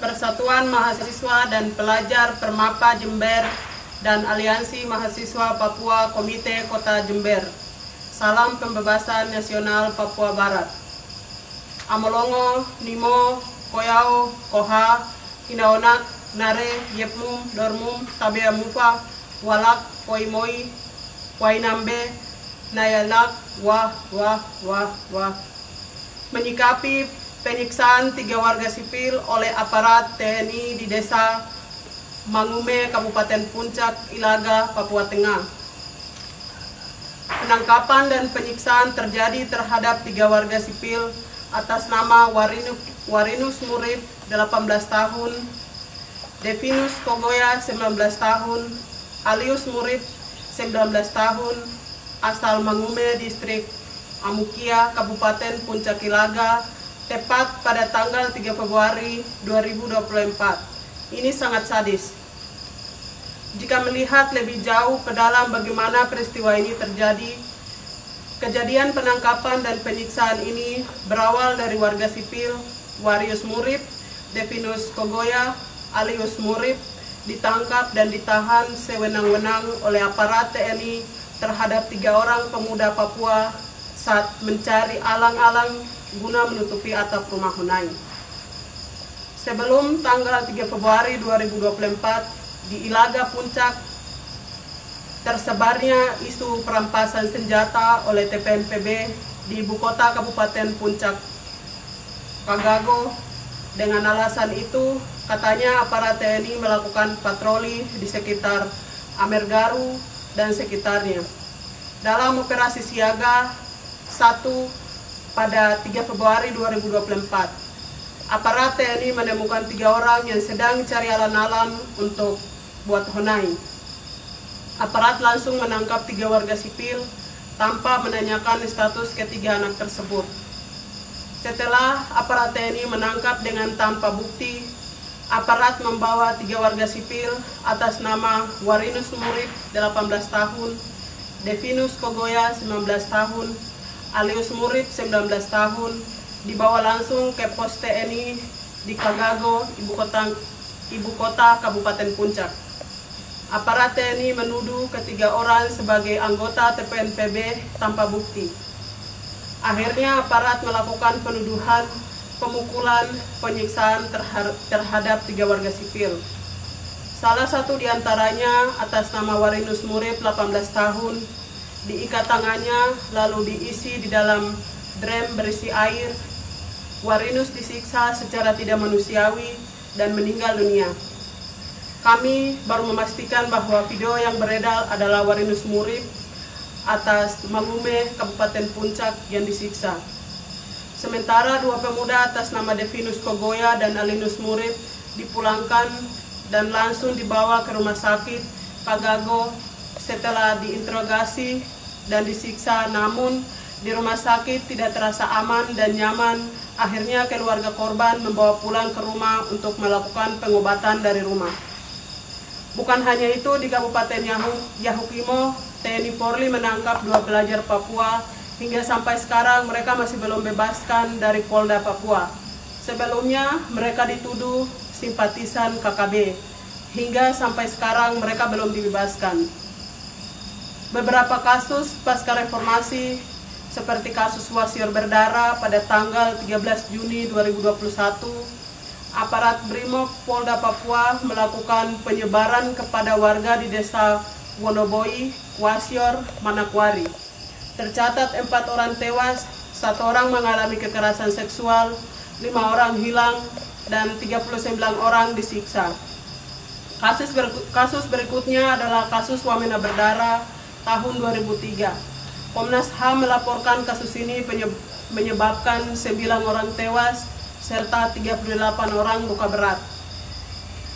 Persatuan Mahasiswa dan Pelajar Permapa Jember dan Aliansi Mahasiswa Papua Komite Kota Jember. Salam Pembebasan Nasional Papua Barat. Amolongo, Nimo, Koyao, Koha, Hinaonak, Nare, Yepmum, Dormum, Tabea Mufa, Walak, Koimoi, Wainambe, Nayalak, Wah. Menyikapi penyiksaan 3 warga sipil oleh aparat TNI di Desa Mangume, Kabupaten Puncak, Ilaga, Papua Tengah. Penangkapan dan penyiksaan terjadi terhadap 3 warga sipil atas nama Warinus Murib, 18 tahun, Devinus Kogoya, 19 tahun, Alius Murib, 19 tahun, asal Mangume, Distrik Amukia, Kabupaten Puncak, Ilaga, tepat pada tanggal 3 Februari 2024. Ini sangat sadis. Jika melihat lebih jauh ke dalam bagaimana peristiwa ini terjadi, kejadian penangkapan dan penyiksaan ini berawal dari warga sipil Warinus Murib, Devinus Kogoya, Alius Murib ditangkap dan ditahan sewenang-wenang oleh aparat TNI terhadap 3 orang pemuda Papua saat mencari alang-alang guna menutupi atap rumah Hunai. Sebelum tanggal 3 Februari 2024, di Ilaga Puncak tersebarnya isu perampasan senjata oleh TPNPB di ibu kota Kabupaten Puncak, Kagago. Dengan alasan itu, katanya aparat TNI melakukan patroli di sekitar Amergaru dan sekitarnya. Dalam operasi siaga 1 pada 3 Februari 2024, aparat TNI menemukan 3 orang yang sedang cari alan-alan untuk buat Hunai. Aparat langsung menangkap 3 warga sipil tanpa menanyakan status ketiga anak tersebut. Setelah aparat TNI menangkap dengan tanpa bukti, aparat membawa 3 warga sipil atas nama Warinus Murib, 18 tahun, Devinus Kogoya, 19 tahun, Alius Murib, 19 tahun, dibawa langsung ke pos TNI di Kagago, ibu kota Kabupaten Puncak. Aparat TNI menuduh ketiga orang sebagai anggota TPNPB tanpa bukti. Akhirnya aparat melakukan penuduhan, pemukulan, penyiksaan terhadap 3 warga sipil. Salah satu diantaranya atas nama Warinus Murib, 18 tahun, diikat tangannya lalu diisi di dalam drum berisi air. Warinus disiksa secara tidak manusiawi dan meninggal dunia. Kami baru memastikan bahwa video yang beredar adalah Warinus Murib atas Mangume, Kabupaten Puncak yang disiksa. Sementara 2 pemuda atas nama Devinus Kogoya dan Alius Murib dipulangkan dan langsung dibawa ke rumah sakit Kagago setelah diinterogasi dan disiksa, namun di rumah sakit tidak terasa aman dan nyaman. Akhirnya keluarga korban membawa pulang ke rumah untuk melakukan pengobatan dari rumah. Bukan hanya itu, di Kabupaten Yahukimo, TNI Polri menangkap 2 pelajar Papua. Hingga sampai sekarang mereka masih belum bebaskan dari Polda Papua. Sebelumnya mereka dituduh simpatisan KKB. Hingga sampai sekarang mereka belum dibebaskan. Beberapa kasus pasca reformasi seperti kasus Wasir berdarah pada tanggal 13 Juni 2021, aparat Brimob Polda Papua melakukan penyebaran kepada warga di Desa Wonoboi, Wasior, Manakwari. Tercatat 4 orang tewas, 1 orang mengalami kekerasan seksual, 5 orang hilang, dan 39 orang disiksa. Kasus berikutnya adalah kasus Wamena berdarah tahun 2003. Komnas HAM melaporkan kasus ini menyebabkan 9 orang tewas serta 38 orang luka berat.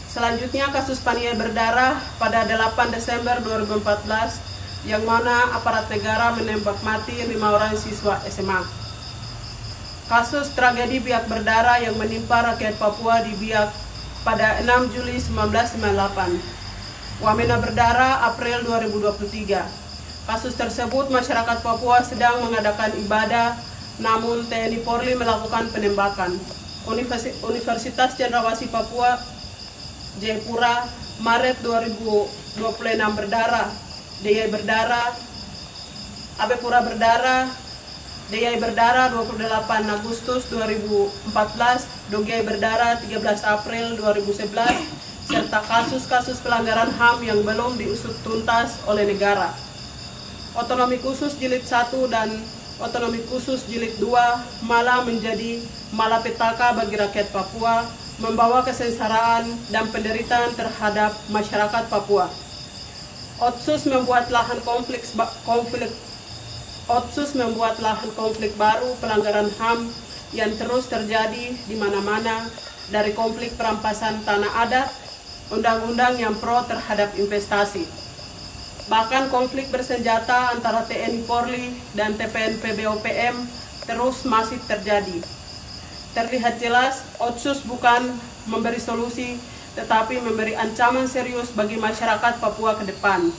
Selanjutnya kasus Paniai berdarah pada 8 Desember 2014 yang mana aparat negara menembak mati 5 orang siswa SMA. Kasus tragedi Biak berdarah yang menimpa rakyat Papua di Biak pada 6 Juli 1998. Wamena berdarah April 2023. Kasus tersebut masyarakat Papua sedang mengadakan ibadah, namun TNI Polri melakukan penembakan. Universitas Cendrawasih Papua, Jayapura, Maret 2026 berdarah, Deyai berdarah, Abepura berdarah, Deyai berdarah 28 Agustus 2014, Dogai berdarah 13 April 2011, serta kasus-kasus pelanggaran HAM yang belum diusut tuntas oleh negara. Otonomi khusus jilid 1 dan otonomi khusus jilid 2 malah menjadi malapetaka bagi rakyat Papua, membawa kesengsaraan dan penderitaan terhadap masyarakat Papua. Otsus membuat lahan konflik baru pelanggaran HAM yang terus terjadi di mana-mana, dari konflik perampasan tanah adat, undang-undang yang pro terhadap investasi. Bahkan konflik bersenjata antara TNI Polri dan TPNP-BOPM terus masih terjadi. Terlihat jelas, Otsus bukan memberi solusi, tetapi memberi ancaman serius bagi masyarakat Papua ke depan.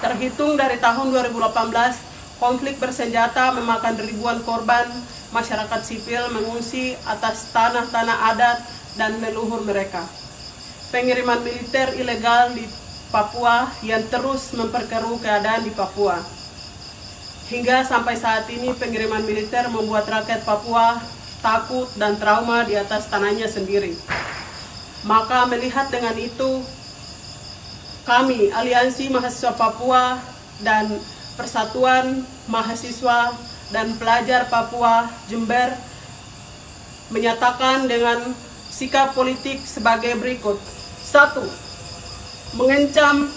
Terhitung dari tahun 2018, konflik bersenjata memakan ribuan korban, masyarakat sipil mengungsi atas tanah-tanah adat dan leluhur mereka. Pengiriman militer ilegal di Papua yang terus memperkeruh keadaan di Papua. Hingga sampai saat ini pengiriman militer membuat rakyat Papua takut dan trauma di atas tanahnya sendiri. Maka melihat dengan itu, kami Aliansi Mahasiswa Papua dan Persatuan Mahasiswa dan Pelajar Papua Jember menyatakan dengan sikap politik sebagai berikut. 1. Mengancam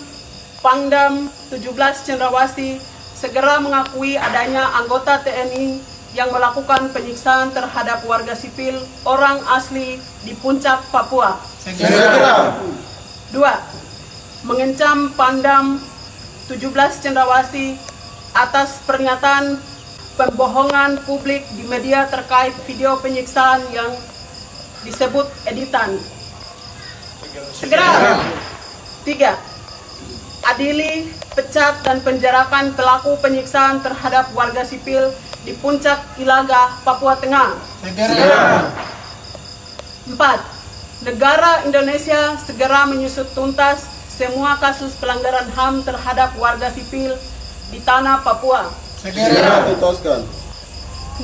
Pangdam 17 Cendrawasih segera mengakui adanya anggota TNI yang melakukan penyiksaan terhadap warga sipil orang asli di Puncak, Papua. Segera. 2. Mengancam Pangdam 17 Cendrawasih atas pernyataan pembohongan publik di media terkait video penyiksaan yang disebut editan. Segera. 3. Adili, pecat, dan penjarakan pelaku penyiksaan terhadap warga sipil di Puncak Ilaga, Papua Tengah. Segera. 4. Negara Indonesia segera menyusut tuntas semua kasus pelanggaran HAM terhadap warga sipil di tanah Papua. Segera.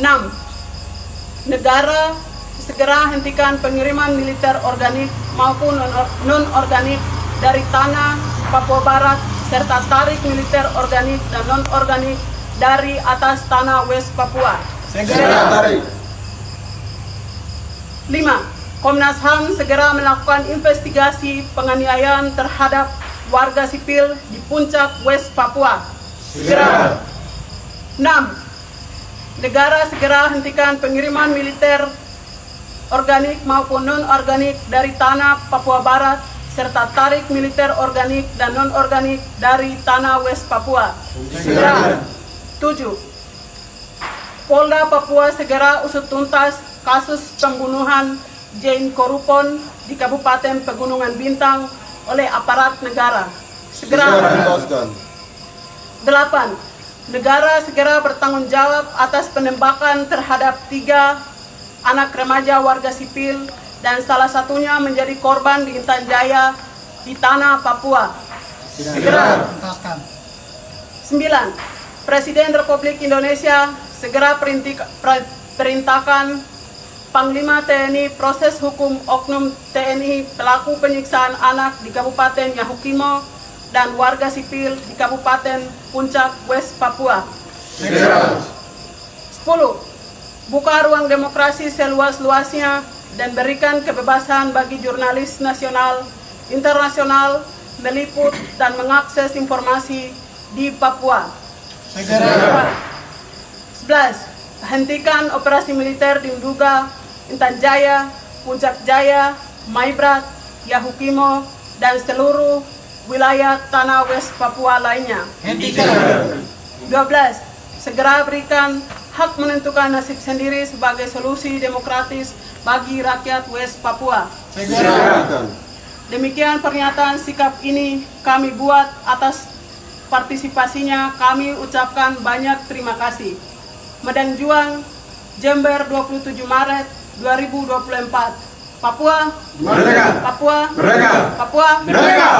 6. Negara segera hentikan pengiriman militer organik maupun non-organik dari tanah Papua Barat, serta tarik militer organik dan non-organik dari atas tanah West Papua. Segera tarik. 5. Komnas HAM segera melakukan investigasi penganiayaan terhadap warga sipil di Puncak West Papua. Segera. 6. Negara segera hentikan pengiriman militer organik maupun non-organik dari tanah Papua Barat, serta tarik militer organik dan non-organik dari tanah West Papua. Segera. 7. Polda Papua segera usut tuntas kasus pembunuhan Jane Korupon di Kabupaten Pegunungan Bintang oleh aparat negara. Segera. 8. Negara segera bertanggung jawab atas penembakan terhadap 3 anak remaja warga sipil dan salah satunya menjadi korban di Intan Jaya di tanah Papua. Segera. 9. Presiden Republik Indonesia segera perintahkan Panglima TNI proses hukum oknum TNI pelaku penyiksaan anak di Kabupaten Yahukimo dan warga sipil di Kabupaten Puncak West Papua. Segera. 10. Buka ruang demokrasi seluas-luasnya dan berikan kebebasan bagi jurnalis nasional, internasional, meliput dan mengakses informasi di Papua. Segera. 11. Hentikan operasi militer di Nduga, Intan Jaya, Puncak Jaya, Maibrat, Yahukimo, dan seluruh wilayah tanah West Papua lainnya. Hentikan. 12. Segera berikan hak menentukan nasib sendiri sebagai solusi demokratis bagi rakyat West Papua. Segera. Demikian pernyataan sikap ini kami buat. Atas partisipasinya kami ucapkan banyak terima kasih. Medang Juang, Jember, 27 Maret 2024. Papua Merdeka! Papua Merdeka! Papua Merdeka!